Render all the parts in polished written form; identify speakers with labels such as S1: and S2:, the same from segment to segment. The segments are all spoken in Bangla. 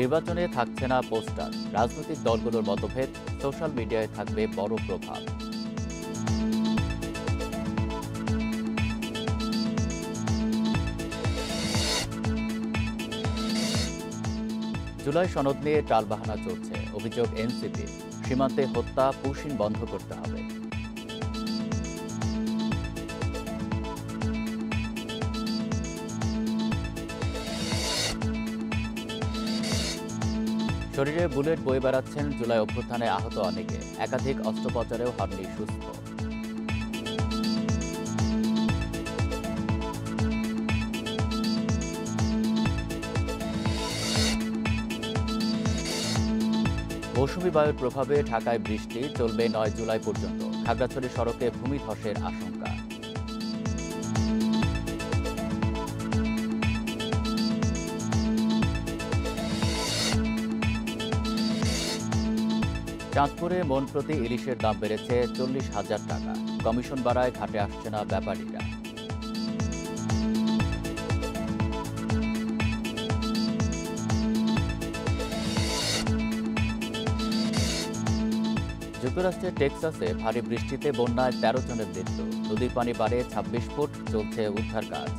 S1: নির্বাচনে থাকছে না পোস্টার, রাজনৈতিক দলগুলোর মতভেদ, সোশ্যাল মিডিয়ায় থাকবে বড় প্রভাব। জুলাই সনদ নিয়ে টালবাহানা চলছে, অভিযোগ এনসিপি। সীমান্তে হত্যা, পুশিন বন্ধ করতে হবে। শরীরে বুলেট বয়ে বেড়াচ্ছেন জুলাই অভ্যুত্থানে আহত অনেকে, একাধিক অস্ত্রোপচারেও হননি সুস্থ। মৌসুমি বায়ুর প্রভাবে ঢাকায় বৃষ্টি চলবে ৯ জুলাই পর্যন্ত। খাগড়াছড়ি সড়কে ভূমিধসের আশঙ্কা। চাঁদপুরে মন প্রতি ইলিশের দাম বেড়েছে ৪০,০০০ টাকা। কমিশন বাড়ায় ঘাটে আসছে না ব্যাপারীরা। যুক্তরাষ্ট্রের টেক্সাসে ভারী বৃষ্টিতে বন্যায় ১৩ জনের মৃত্যু। নদীর পানি বাড়ে ২৬ ফুট, চলছে উদ্ধার কাজ।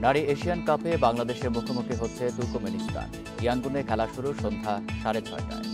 S1: নারী এশিয়ান কাপে বাংলাদেশের মুখোমুখি হচ্ছে তুর্কমেনিস্তান। ইয়াঙ্গুনে খেলা শুরু সন্ধ্যা ৬:৩০টায়।